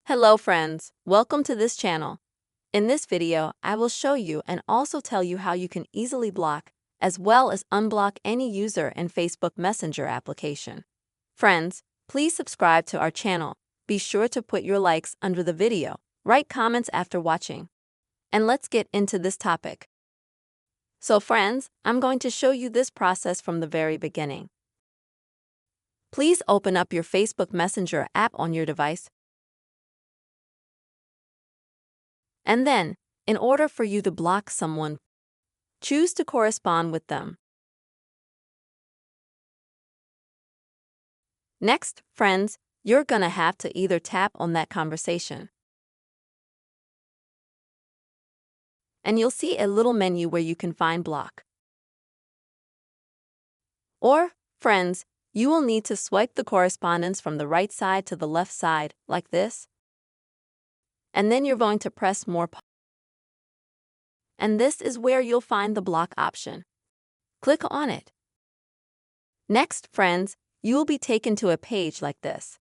Hello friends, welcome to this channel. In this video, I will show you and also tell you how you can easily block as well as unblock any user in Facebook Messenger application. Friends, please subscribe to our channel. Be sure to put your likes under the video, write comments after watching. And let's get into this topic. So friends, I'm going to show you this process from the very beginning. Please open up your Facebook Messenger app on your device. And then, in order for you to block someone, choose to correspond with them. Next, friends, you're gonna have to either tap on that conversation, and you'll see a little menu where you can find block. Or, friends, you will need to swipe the correspondence from the right side to the left side, like this. And then you're going to press more. And this is where you'll find the block option. Click on it. Next, friends, you will be taken to a page like this.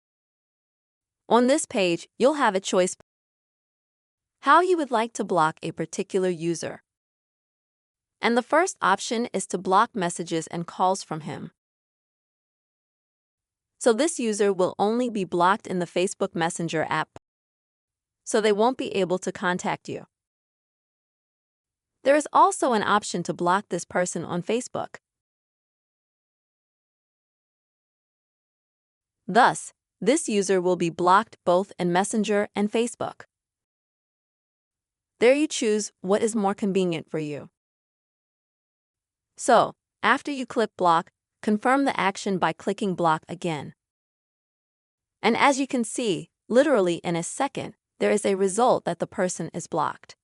On this page, you'll have a choice how you would like to block a particular user. And the first option is to block messages and calls from him. So this user will only be blocked in the Facebook Messenger app, so they won't be able to contact you. There is also an option to block this person on Facebook. Thus, this user will be blocked both in Messenger and Facebook. There you choose what is more convenient for you. So, after you click block, confirm the action by clicking block again. And as you can see, literally in a second, there is a result that the person is blocked.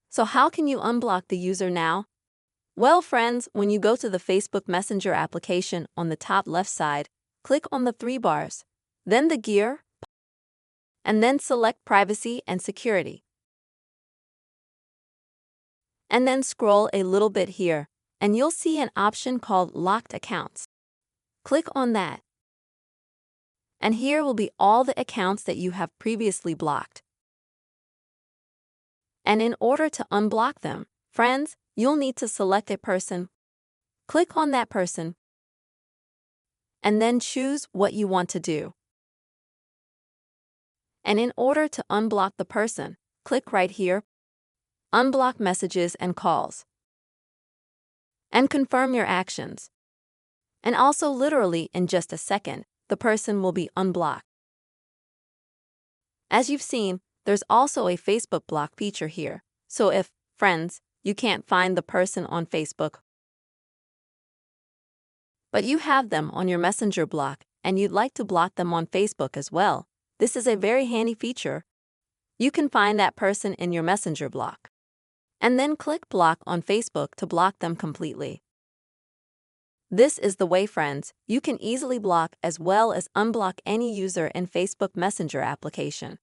So how can you unblock the user now? Well, friends, when you go to the Facebook Messenger application on the top left side, click on the three bars, then the gear, and then select Privacy and Security. And then scroll a little bit here, and you'll see an option called Locked Accounts. Click on that. And here will be all the accounts that you have previously blocked. And in order to unblock them, friends, you'll need to select a person, click on that person, and then choose what you want to do. And in order to unblock the person, click right here, Unblock Messages and Calls, and confirm your actions. And also literally in just a second, the person will be unblocked. As you've seen, there's also a Facebook block feature here, so if, friends, you can't find the person on Facebook, but you have them on your Messenger block and you'd like to block them on Facebook as well, this is a very handy feature. You can find that person in your Messenger block, and then click block on Facebook to block them completely. This is the way, friends, you can easily block as well as unblock any user in Facebook Messenger application.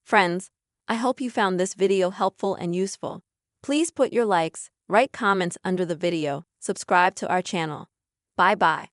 Friends, I hope you found this video helpful and useful. Please put your likes, write comments under the video, subscribe to our channel. Bye-bye.